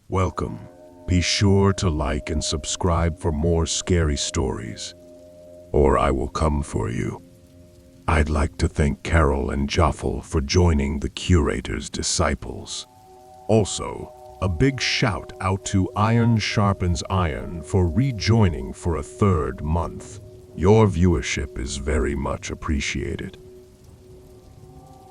Welcome. Be sure to like and subscribe for more scary stories, or I will come for you. I'd like to thank Carol and Joffel for joining the Curator's disciples. Also, a big shout out to Iron Sharpens Iron for rejoining for a third month. Your viewership is very much appreciated.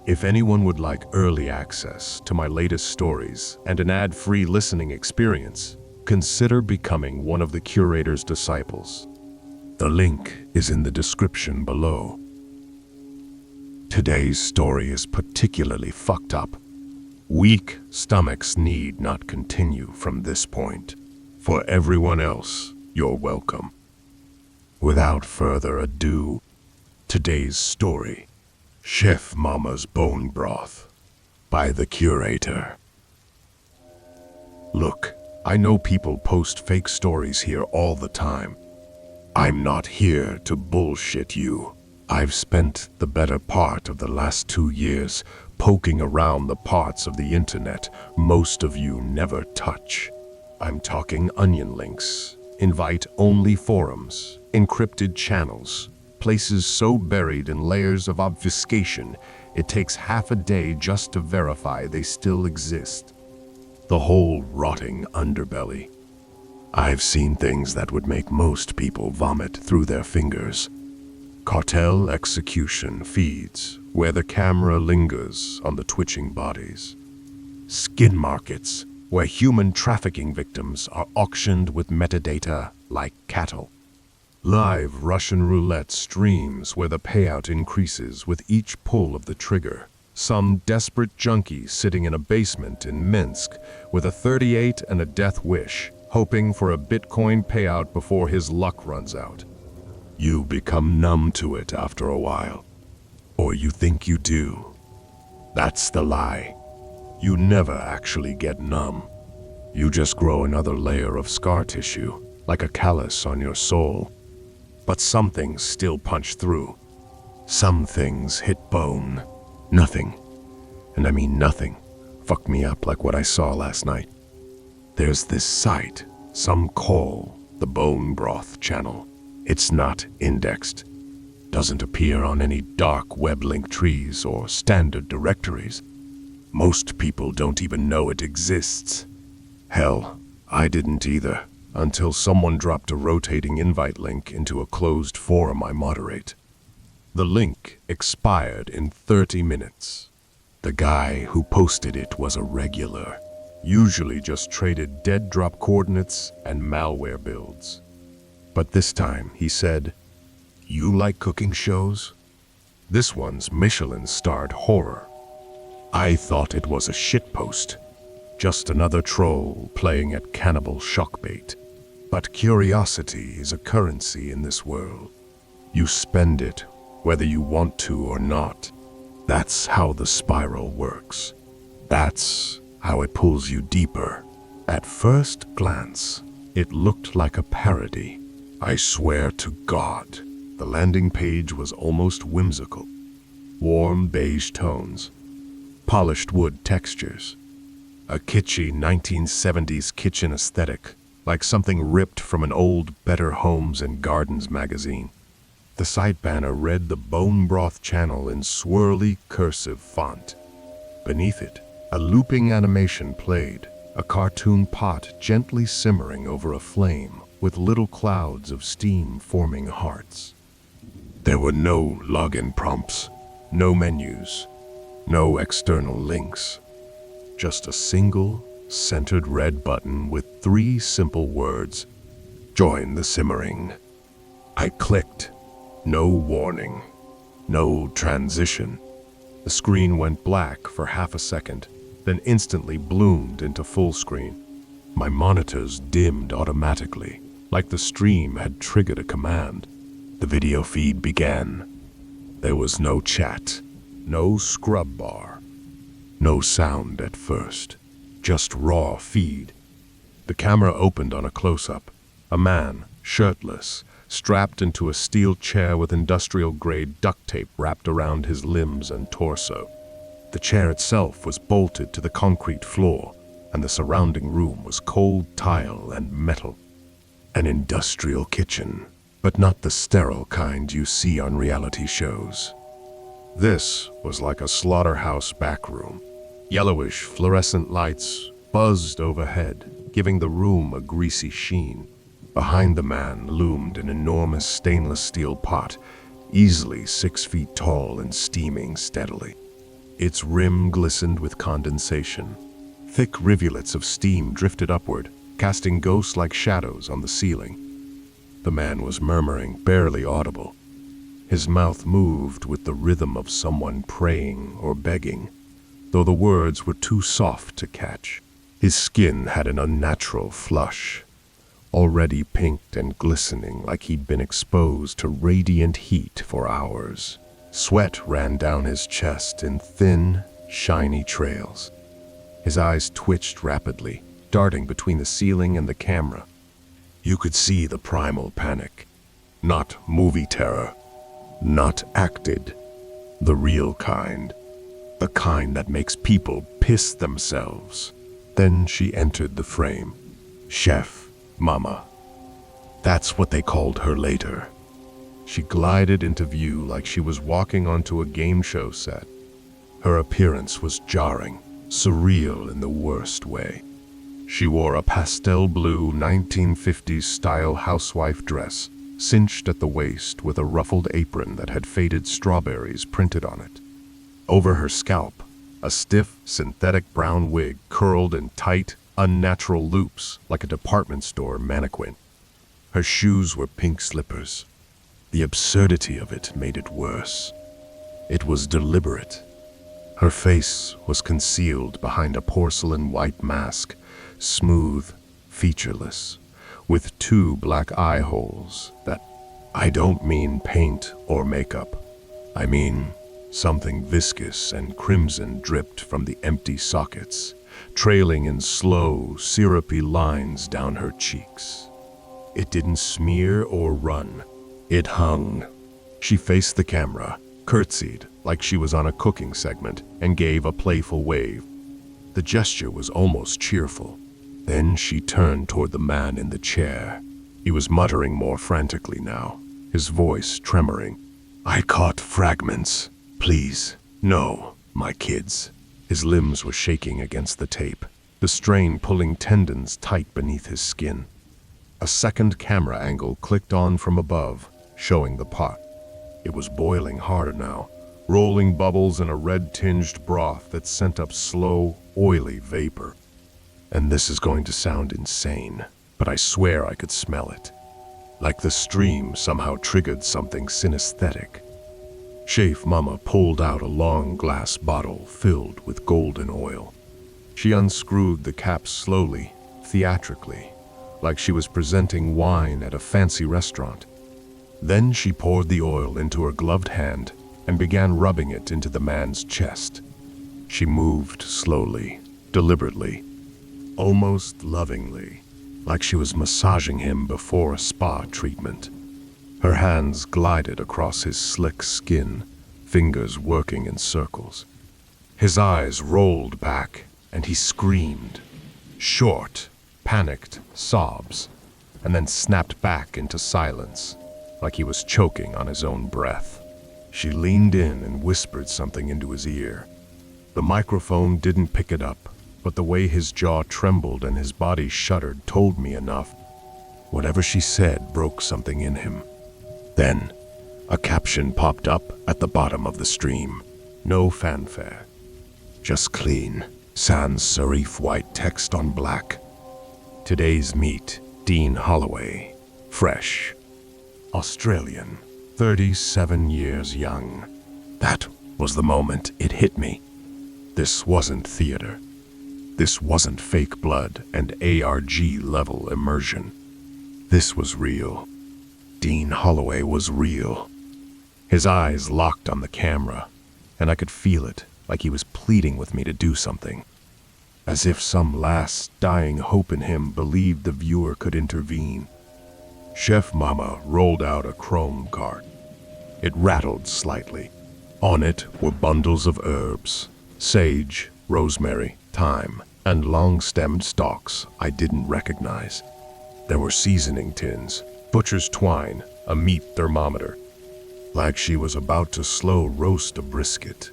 If anyone would like early access to my latest stories and an ad-free listening experience, consider becoming one of the Curator's disciples. The link is in the description below. Today's story is particularly fucked up. Weak stomachs need not continue from this point. For everyone else, you're welcome. Without further ado, today's story, Chef Mama's Bone Broth, by the Curator. Look, I know people post fake stories here all the time. I'm not here to bullshit you. I've spent the better part of the last 2 years poking around the parts of the internet most of you never touch. I'm talking onion links, invite-only forums, encrypted channels, places so buried in layers of obfuscation it takes half a day just to verify they still exist. The whole rotting underbelly. I've seen things that would make most people vomit through their fingers. Cartel execution feeds, where the camera lingers on the twitching bodies. Skin markets, where human trafficking victims are auctioned with metadata like cattle. Live Russian roulette streams where the payout increases with each pull of the trigger. Some desperate junkie sitting in a basement in Minsk with a 38 and a death wish, hoping for a Bitcoin payout before his luck runs out. You become numb to it after a while. Or you think you do. That's the lie. You never actually get numb. You just grow another layer of scar tissue, like a callus on your soul. But some things still punch through. Some things hit bone. Nothing, and I mean nothing, fucked me up like what I saw last night. There's this site, some call the Bone Broth Channel. It's not indexed. Doesn't appear on any dark web link trees or standard directories. Most people don't even know it exists. Hell, I didn't either, until someone dropped a rotating invite link into a closed forum I moderate. The link expired in 30 minutes. The guy who posted it was a regular, usually just traded dead drop coordinates and malware builds. But this time he said, "You like cooking shows? This one's Michelin-starred horror." I thought it was a shitpost, just another troll playing at cannibal shockbait. But curiosity is a currency in this world. You spend it, whether you want to or not. That's how the spiral works. That's how it pulls you deeper. At first glance, it looked like a parody. I swear to God, the landing page was almost whimsical. Warm beige tones, polished wood textures, a kitschy 1970s kitchen aesthetic, like something ripped from an old Better Homes and Gardens magazine. The site banner read the Bone Broth Channel in swirly cursive font. Beneath it, a looping animation played, a cartoon pot gently simmering over a flame with little clouds of steam forming hearts. There were no login prompts, no menus, no external links. Just a single, centered red button with 3 simple words, "Join the simmering." I clicked. No warning, no transition. The screen went black for half a second, then instantly bloomed into full screen. My monitors dimmed automatically, like the stream had triggered a command. The video feed began. There was no chat, no scrub bar, no sound at first, just raw feed. The camera opened on a close-up. A man, shirtless, strapped into a steel chair with industrial-grade duct tape wrapped around his limbs and torso. The chair itself was bolted to the concrete floor, and the surrounding room was cold tile and metal. An industrial kitchen, but not the sterile kind you see on reality shows. This was like a slaughterhouse backroom. Yellowish fluorescent lights buzzed overhead, giving the room a greasy sheen. Behind the man loomed an enormous stainless steel pot, easily 6 feet tall and steaming steadily. Its rim glistened with condensation. Thick rivulets of steam drifted upward, casting ghost-like shadows on the ceiling. The man was murmuring, barely audible. His mouth moved with the rhythm of someone praying or begging, though the words were too soft to catch. His skin had an unnatural flush, already pinked and glistening like he'd been exposed to radiant heat for hours. Sweat ran down his chest in thin, shiny trails. His eyes twitched rapidly, darting between the ceiling and the camera. You could see the primal panic. Not movie terror. Not acted. The real kind. The kind that makes people piss themselves. Then she entered the frame. Chef Mama. That's what they called her later. She glided into view like she was walking onto a game show set. Her appearance was jarring, surreal in the worst way. She wore a pastel blue 1950s style housewife dress, cinched at the waist with a ruffled apron that had faded strawberries printed on it. Over her scalp, a stiff, synthetic brown wig curled in tight, unnatural loops like a department store mannequin. Her shoes were pink slippers. The absurdity of it made it worse. It was deliberate. Her face was concealed behind a porcelain white mask, smooth, featureless, with 2 black eye holes that... I don't mean paint or makeup. I mean something viscous and crimson dripped from the empty sockets, trailing in slow, syrupy lines down her cheeks. It didn't smear or run. It hung. She faced the camera, curtsied like she was on a cooking segment, and gave a playful wave. The gesture was almost cheerful. Then she turned toward the man in the chair. He was muttering more frantically now, his voice tremoring. I caught fragments. Please, no, my kids. His limbs were shaking against the tape, the strain pulling tendons tight beneath his skin. A second camera angle clicked on from above, showing the pot. It was boiling harder now, rolling bubbles in a red-tinged broth that sent up slow, oily vapor. And this is going to sound insane, but I swear I could smell it. Like the stream somehow triggered something synesthetic. Chef Mama pulled out a long glass bottle filled with golden oil. She unscrewed the cap slowly, theatrically, like she was presenting wine at a fancy restaurant. Then she poured the oil into her gloved hand and began rubbing it into the man's chest. She moved slowly, deliberately, almost lovingly, like she was massaging him before a spa treatment. Her hands glided across his slick skin, fingers working in circles. His eyes rolled back, and he screamed. Short, panicked sobs, and then snapped back into silence, like he was choking on his own breath. She leaned in and whispered something into his ear. The microphone didn't pick it up, but the way his jaw trembled and his body shuddered told me enough. Whatever she said broke something in him. Then, a caption popped up at the bottom of the stream. No fanfare. Just clean, sans serif white text on black. Today's meat, Dean Holloway. Fresh. Australian. 37 years young. That was the moment it hit me. This wasn't theater. This wasn't fake blood and ARG-level immersion. This was real. Dean Holloway was real. His eyes locked on the camera, and I could feel it, like he was pleading with me to do something. As if some last dying hope in him believed the viewer could intervene. Chef Mama rolled out a chrome cart. It rattled slightly. On it were bundles of herbs, sage, rosemary, thyme, and long-stemmed stalks I didn't recognize. There were seasoning tins, butcher's twine, a meat thermometer. Like she was about to slow roast a brisket.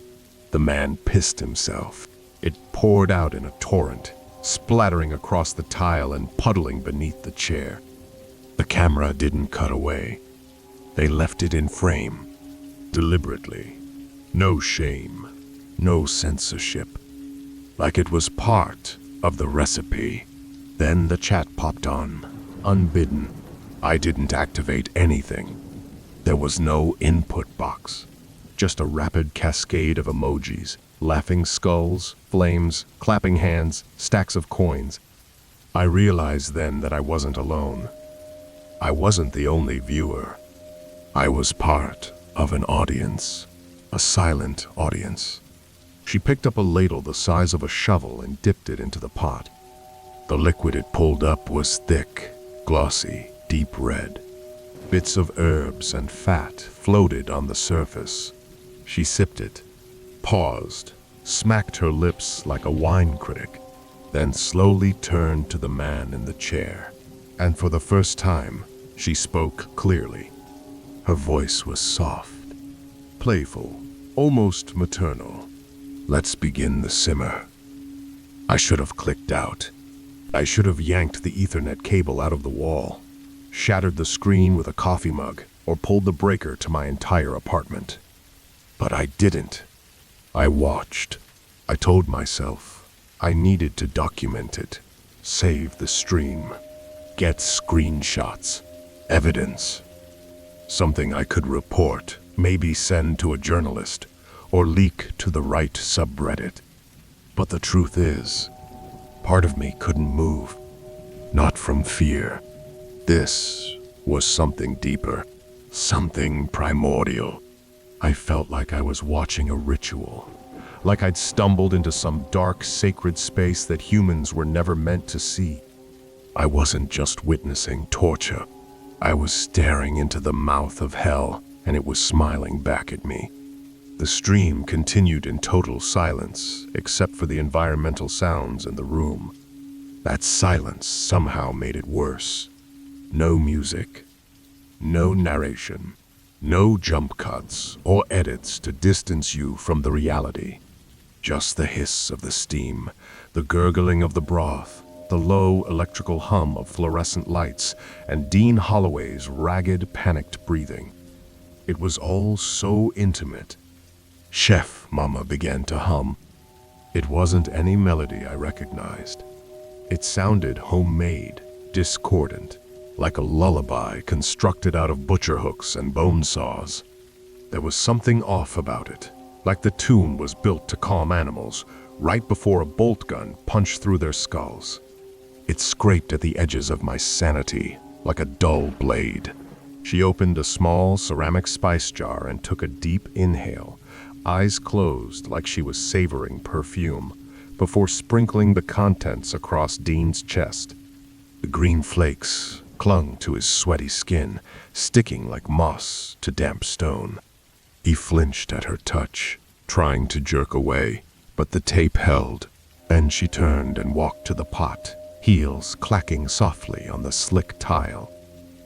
The man pissed himself. It poured out in a torrent, splattering across the tile and puddling beneath the chair. The camera didn't cut away. They left it in frame, deliberately. No shame, no censorship. Like it was part of the recipe. Then the chat popped on, unbidden. I didn't activate anything. There was no input box, just a rapid cascade of emojis, laughing skulls, flames, clapping hands, stacks of coins. I realized then that I wasn't alone. I wasn't the only viewer. I was part of an audience, a silent audience. She picked up a ladle the size of a shovel and dipped it into the pot. The liquid it pulled up was thick, glossy, deep red. Bits of herbs and fat floated on the surface. She sipped it, paused, smacked her lips like a wine critic, then slowly turned to the man in the chair. And for the first time, she spoke clearly. Her voice was soft, playful, almost maternal. Let's begin the simmer. I should have clicked out. I should have yanked the Ethernet cable out of the wall, shattered the screen with a coffee mug, or pulled the breaker to my entire apartment. But I didn't. I watched. I told myself I needed to document it, save the stream, get screenshots, evidence. Something I could report, maybe send to a journalist, or leak to the right subreddit. But the truth is, part of me couldn't move. Not from fear. This was something deeper, something primordial. I felt like I was watching a ritual, like I'd stumbled into some dark, sacred space that humans were never meant to see. I wasn't just witnessing torture. I was staring into the mouth of hell, and it was smiling back at me. The stream continued in total silence, except for the environmental sounds in the room. That silence somehow made it worse. No music, no narration, no jump cuts or edits to distance you from the reality. Just the hiss of the steam, the gurgling of the broth, the low electrical hum of fluorescent lights, and Dean Holloway's ragged, panicked breathing. It was all so intimate. Chef Mama began to hum. It wasn't any melody I recognized. It sounded homemade, discordant, like a lullaby constructed out of butcher hooks and bone saws. There was something off about it, like the tune was built to calm animals right before a bolt gun punched through their skulls. It scraped at the edges of my sanity like a dull blade. She opened a small ceramic spice jar and took a deep inhale, eyes closed like she was savoring perfume, before sprinkling the contents across Dean's chest. The green flakes clung to his sweaty skin, sticking like moss to damp stone. He flinched at her touch, trying to jerk away, but the tape held. Then she turned and walked to the pot, heels clacking softly on the slick tile.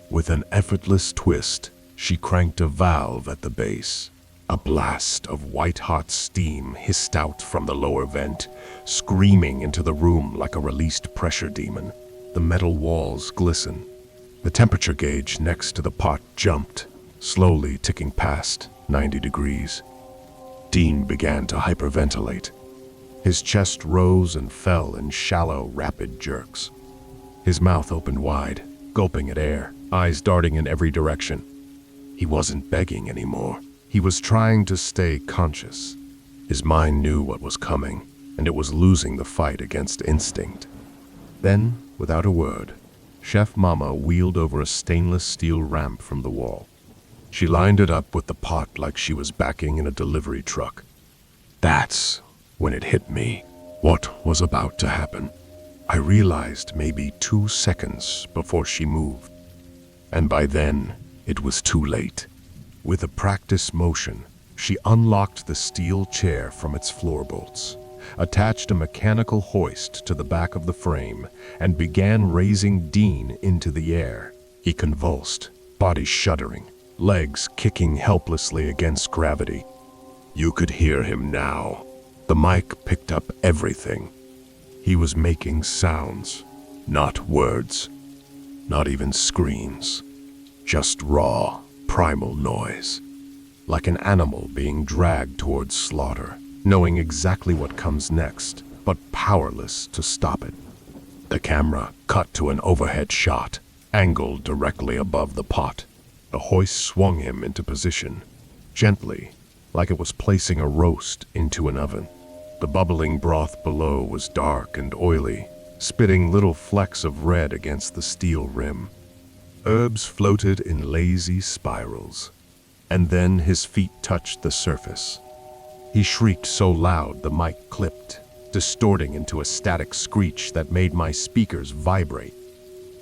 With an effortless twist, she cranked a valve at the base. A blast of white-hot steam hissed out from the lower vent, screaming into the room like a released pressure demon. The metal walls glistened. The temperature gauge next to the pot jumped, slowly ticking past 90 degrees. Dean began to hyperventilate. His chest rose and fell in shallow, rapid jerks. His mouth opened wide, gulping at air, eyes darting in every direction. He wasn't begging anymore. He was trying to stay conscious. His mind knew what was coming, and it was losing the fight against instinct. Then, without a word, Chef Mama wheeled over a stainless steel ramp from the wall. She lined it up with the pot like she was backing in a delivery truck. That's when it hit me. What was about to happen? I realized maybe 2 seconds before she moved. And by then, it was too late. With a practiced motion, she unlocked the steel chair from its floor bolts. attached a mechanical hoist to the back of the frame, and began raising Dean into the air. He convulsed, body shuddering, legs kicking helplessly against gravity. You could hear him now. The mic picked up everything. He was making sounds, not words, not even screams, just raw, primal noise, like an animal being dragged towards slaughter, knowing exactly what comes next, but powerless to stop it. The camera cut to an overhead shot, angled directly above the pot. The hoist swung him into position, gently, like it was placing a roast into an oven. The bubbling broth below was dark and oily, spitting little flecks of red against the steel rim. Herbs floated in lazy spirals, and then his feet touched the surface. He shrieked so loud the mic clipped, distorting into a static screech that made my speakers vibrate.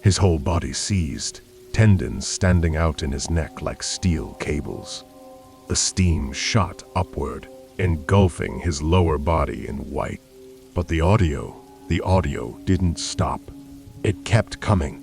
His whole body seized, tendons standing out in his neck like steel cables. The steam shot upward, engulfing his lower body in white. But the audio didn't stop. It kept coming.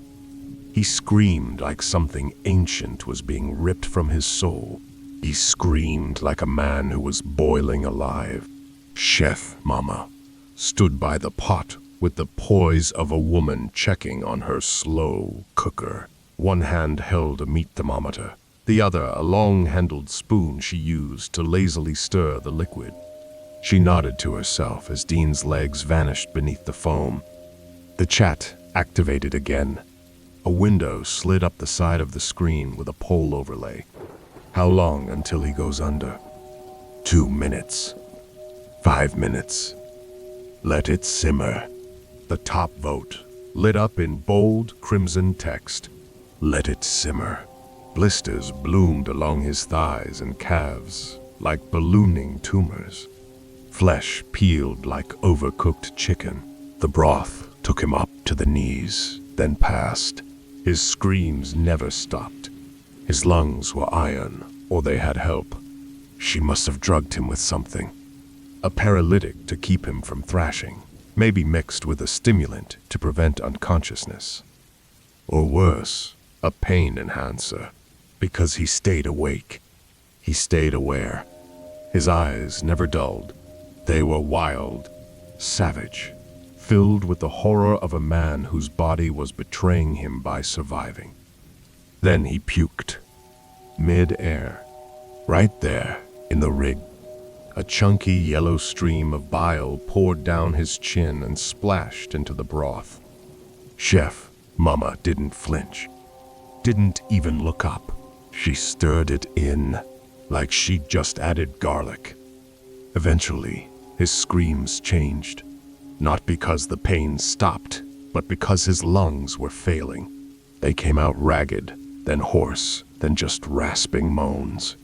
He screamed like something ancient was being ripped from his soul. He screamed like a man who was boiling alive. Chef Mama stood by the pot with the poise of a woman checking on her slow cooker. One hand held a meat thermometer, the other a long-handled spoon she used to lazily stir the liquid. She nodded to herself as Dean's legs vanished beneath the foam. The chat activated again. A window slid up the side of the screen with a pole overlay. How long until he goes under? 2 minutes. 5 minutes. Let it simmer. The top vote, lit up in bold crimson text. Let it simmer. Blisters bloomed along his thighs and calves, like ballooning tumors. Flesh peeled like overcooked chicken. The broth took him up to the knees, then passed. His screams never stopped. His lungs were iron, or they had help. She must have drugged him with something. A paralytic to keep him from thrashing, maybe mixed with a stimulant to prevent unconsciousness. Or worse, a pain enhancer, because he stayed awake. He stayed aware. His eyes never dulled. They were wild, savage, filled with the horror of a man whose body was betraying him by surviving. Then he puked, mid-air, right there in the rig. A chunky yellow stream of bile poured down his chin and splashed into the broth. Chef Mama didn't flinch, didn't even look up. She stirred it in, like she'd just added garlic. Eventually, his screams changed, not because the pain stopped, but because his lungs were failing. They came out ragged, then hoarse, then just rasping moans.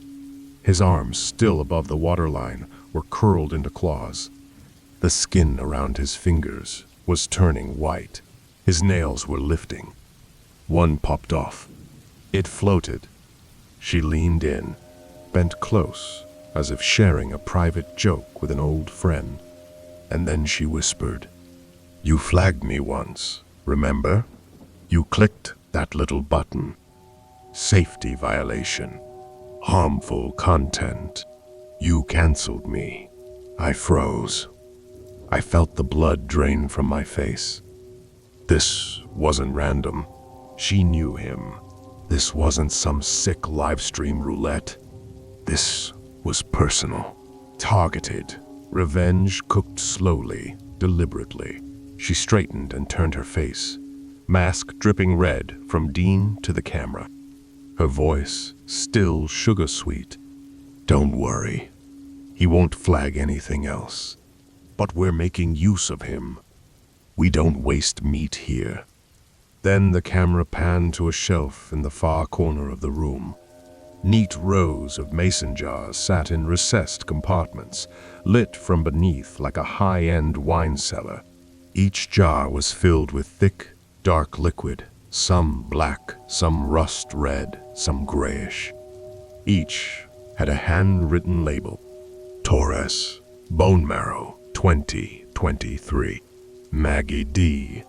His arms, still above the waterline, were curled into claws. The skin around his fingers was turning white. His nails were lifting. One popped off. It floated. She leaned in, bent close, as if sharing a private joke with an old friend. And then she whispered, "You flagged me once, remember? You clicked that little button. Safety violation. Harmful content. You canceled me." I froze. I felt the blood drain from my face. This wasn't random. She knew him. This wasn't some sick livestream roulette. This was personal. Targeted. Revenge cooked slowly, deliberately. She straightened and turned her face, mask dripping red from Dean to the camera. Her voice still sugar-sweet. "Don't worry. He won't flag anything else. But we're making use of him. We don't waste meat here." Then the camera panned to a shelf in the far corner of the room. Neat rows of mason jars sat in recessed compartments, lit from beneath like a high-end wine cellar. Each jar was filled with thick, dark liquid, some black, some rust red, some grayish. Each had a handwritten label. Torres, bone marrow, 2023. Maggie D.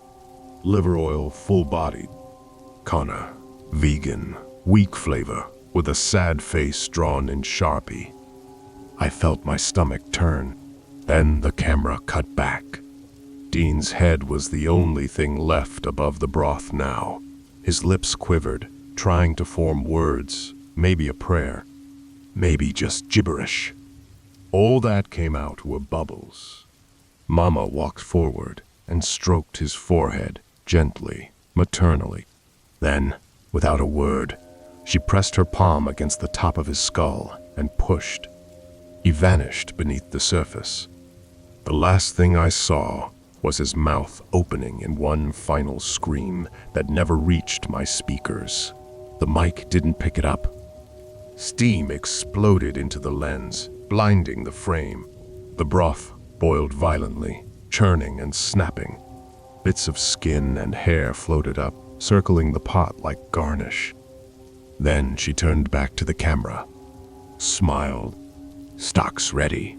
Liver oil, full-bodied. Connor. Vegan, weak flavor, with a sad face drawn in Sharpie. I felt my stomach turn. Then the camera cut back. Dean's head was the only thing left above the broth now. His lips quivered, trying to form words, maybe a prayer, maybe just gibberish. All that came out were bubbles. Mama walked forward and stroked his forehead, gently, maternally. Then, without a word, she pressed her palm against the top of his skull and pushed. He vanished beneath the surface. The last thing I saw was his mouth opening in one final scream that never reached my speakers. The mic didn't pick it up. Steam exploded into the lens, blinding the frame. The broth boiled violently, churning and snapping. Bits of skin and hair floated up, circling the pot like garnish. Then she turned back to the camera, smiled. "Stock's ready.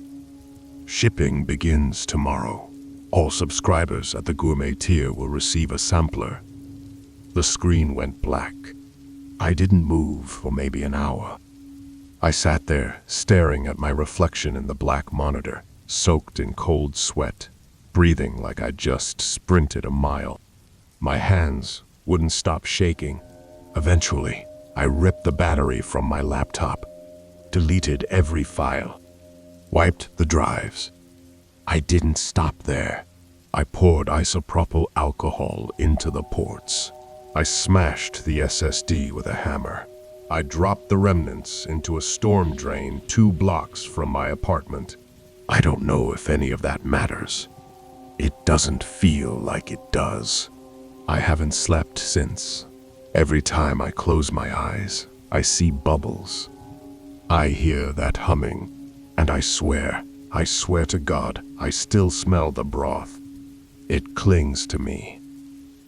Shipping begins tomorrow. All subscribers at the gourmet tier will receive a sampler." The screen went black. I didn't move for maybe an hour. I sat there, staring at my reflection in the black monitor, soaked in cold sweat, breathing like I'd just sprinted a mile. My hands wouldn't stop shaking. Eventually, I ripped the battery from my laptop, deleted every file, wiped the drives. I didn't stop there. I poured isopropyl alcohol into the ports. I smashed the SSD with a hammer. I dropped the remnants into a storm drain 2 blocks from my apartment. I don't know if any of that matters. It doesn't feel like it does. I haven't slept since. Every time I close my eyes, I see bubbles. I hear that humming, and I swear to God, I still smell the broth. It clings to me,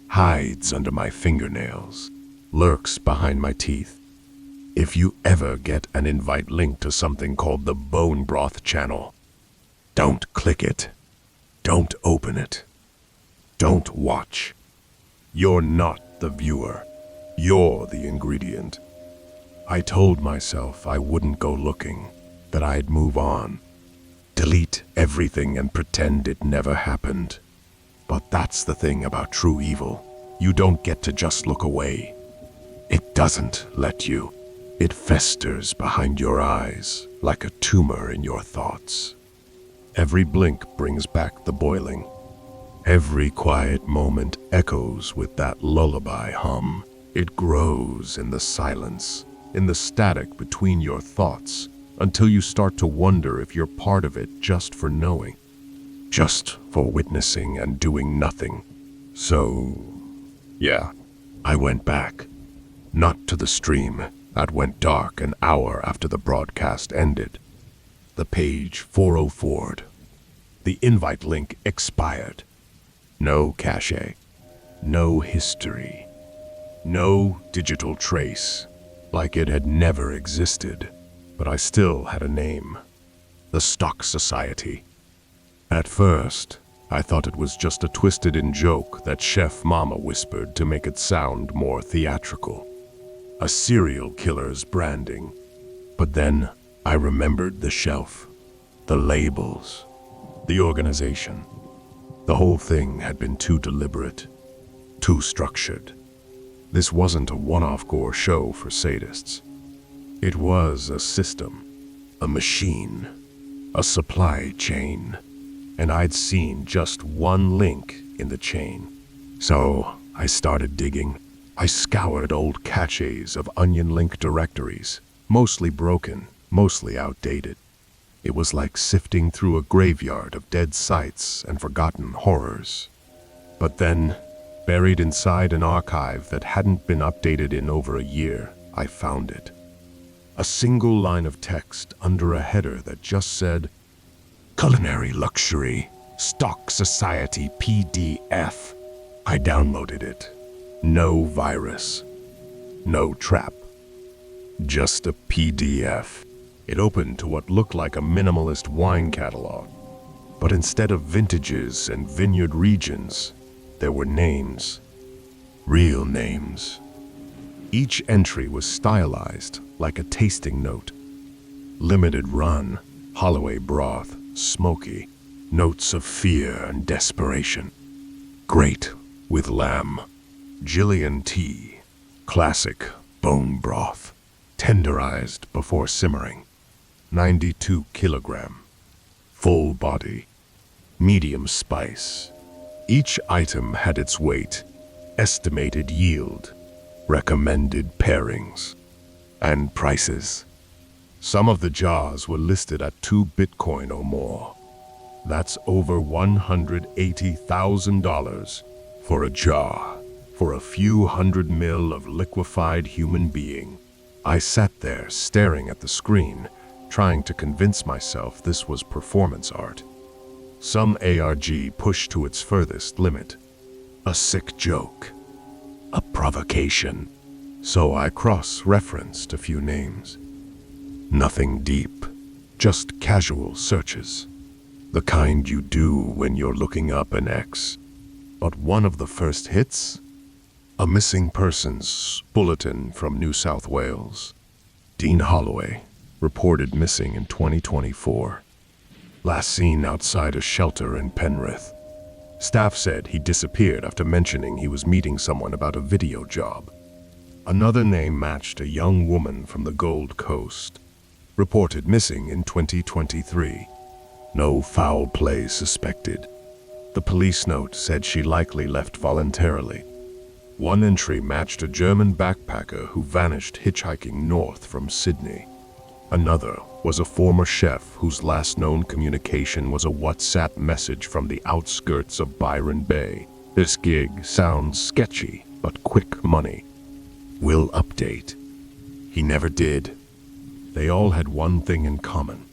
hides under my fingernails, lurks behind my teeth. If you ever get an invite link to something called the Bone Broth Channel, don't click it. Don't open it. Don't watch. You're not the viewer. You're the ingredient. I told myself I wouldn't go looking, that I'd move on, delete everything and pretend it never happened. But that's the thing about true evil. You don't get to just look away. It doesn't let you. It festers behind your eyes like a tumor in your thoughts. Every blink brings back the boiling. Every quiet moment echoes with that lullaby hum. It grows in the silence, in the static between your thoughts, until you start to wonder if you're part of it just for knowing, just for witnessing and doing nothing. So, yeah, I went back. Not to the stream. That went dark an hour after the broadcast ended. The page 404'd. The invite link expired. No cache. No history. No digital trace. Like it had never existed. But I still had a name. The Stock Society. At first, I thought it was just a twisted-in joke that Chef Mama whispered to make it sound more theatrical. A serial killer's branding. But then I remembered the shelf, the labels, the organization. The whole thing had been too deliberate, too structured. This wasn't a one-off gore show for sadists. It was a system, a machine, a supply chain. And I'd seen just one link in the chain. So I started digging. I scoured old caches of onion link directories, mostly broken, mostly outdated. It was like sifting through a graveyard of dead sites and forgotten horrors. But then, buried inside an archive that hadn't been updated in over a year, I found it. A single line of text under a header that just said, "Culinary Luxury, Stock Society PDF." I downloaded it. No virus. No trap. Just a PDF. It opened to what looked like a minimalist wine catalog. But instead of vintages and vineyard regions, there were names. Real names. Each entry was stylized like a tasting note. Limited run, Holloway broth, smoky, notes of fear and desperation. Great with lamb. Gillian tea, classic bone broth, tenderized before simmering. 92 kilogram. Full body. Medium spice. Each item had its weight, estimated yield, recommended pairings, and prices. Some of the jars were listed at 2 Bitcoin or more. That's over $180,000 for a jar, for a few 100 mil of liquefied human being. I sat there staring at the screen, trying to convince myself this was performance art. Some ARG pushed to its furthest limit. A sick joke. A provocation. So I cross-referenced a few names. Nothing deep, just casual searches. The kind you do when you're looking up an X. But one of the first hits? A missing persons bulletin from New South Wales. Dean Holloway, reported missing in 2024. Last seen outside a shelter in Penrith. Staff said he disappeared after mentioning he was meeting someone about a video job. Another name matched a young woman from the Gold Coast. Reported missing in 2023. No foul play suspected. The police note said she likely left voluntarily. One entry matched a German backpacker who vanished hitchhiking north from Sydney. Another was a former chef whose last known communication was a WhatsApp message from the outskirts of Byron Bay. This gig sounds sketchy, but quick money. Will update. He never did. They all had one thing in common.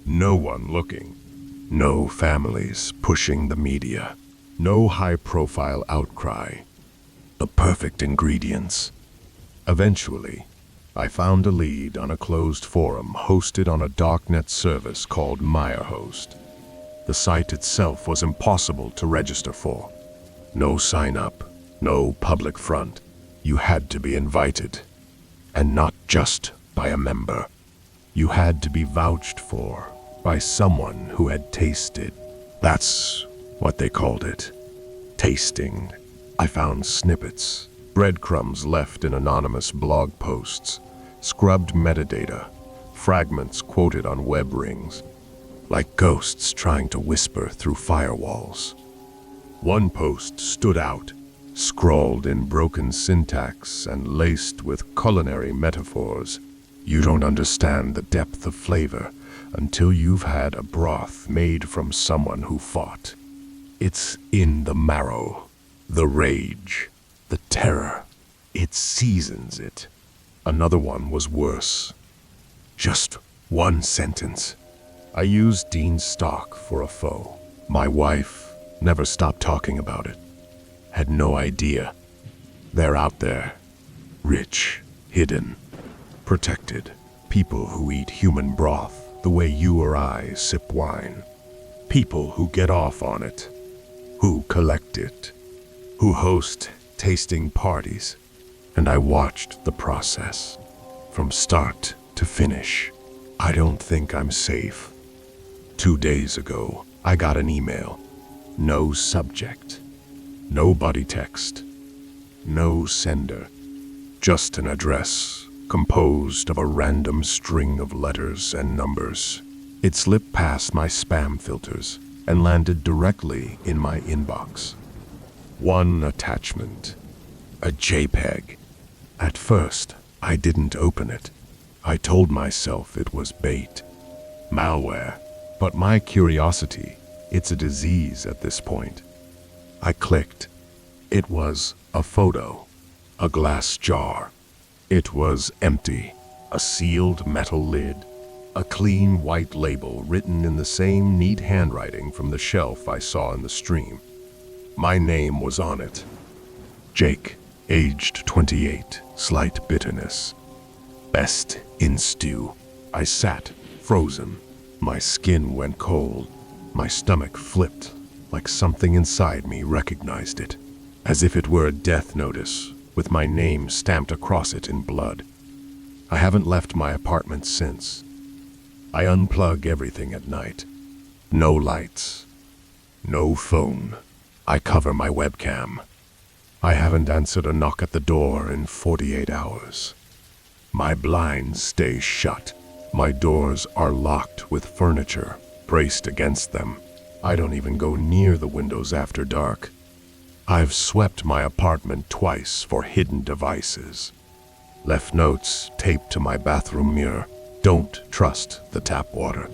No one looking. No families pushing the media. No high-profile outcry. The perfect ingredients. Eventually, I found a lead on a closed forum hosted on a darknet service called MyerHost. The site itself was impossible to register for. No sign-up, no public front. You had to be invited. And not just by a member. You had to be vouched for by someone who had tasted. That's what they called it. Tasting. I found snippets, breadcrumbs left in anonymous blog posts, scrubbed metadata, fragments quoted on web rings, like ghosts trying to whisper through firewalls. One post stood out, scrawled in broken syntax and laced with culinary metaphors. You don't understand the depth of flavor until you've had a broth made from someone who fought. It's in the marrow, the rage, the terror. It seasons it. Another one was worse. Just one sentence. I used Dean's stock for a foe. My wife never stopped talking about it. Had no idea. They're out there. Rich, hidden, protected. People who eat human broth the way you or I sip wine. People who get off on it. Who collect it. Who host tasting parties. And I watched the process. From start to finish. I don't think I'm safe. 2 days ago, I got an email. No subject. No body text. No sender. Just an address composed of a random string of letters and numbers. It slipped past my spam filters and landed directly in my inbox. One attachment. A JPEG. At first, I didn't open it. I told myself it was bait. Malware. But my curiosity, it's a disease at this point. I clicked. It was a photo. A glass jar. It was empty. A sealed metal lid. A clean white label written in the same neat handwriting from the shelf I saw in the stream. My name was on it. Jake, aged 28, slight bitterness. Best in stew. I sat, frozen. My skin went cold. My stomach flipped, like something inside me recognized it, as if it were a death notice, with my name stamped across it in blood. I haven't left my apartment since. I unplug everything at night. No lights. No phone. I cover my webcam. I haven't answered a knock at the door in 48 hours. My blinds stay shut. My doors are locked with furniture braced against them. I don't even go near the windows after dark. I've swept my apartment twice for hidden devices. Left notes taped to my bathroom mirror. Don't trust the tap water.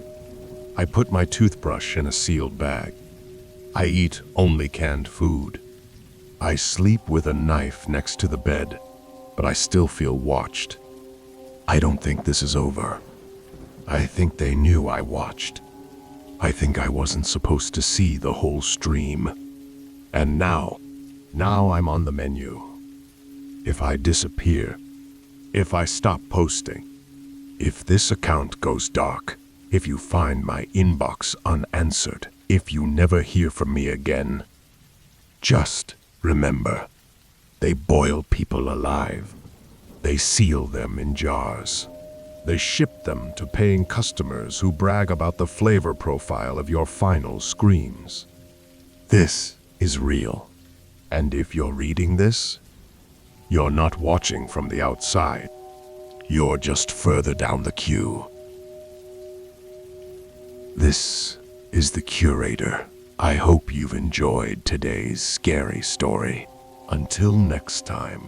I put my toothbrush in a sealed bag. I eat only canned food. I sleep with a knife next to the bed, but I still feel watched. I don't think this is over. I think they knew I watched. I think I wasn't supposed to see the whole stream. And now I'm on the menu. If I disappear, if I stop posting, if this account goes dark, if you find my inbox unanswered, if you never hear from me again, just remember, they boil people alive. They seal them in jars. They ship them to paying customers who brag about the flavor profile of your final screams. This is real. And if you're reading this, you're not watching from the outside. You're just further down the queue. This is the Curator. I hope you've enjoyed today's scary story. Until next time.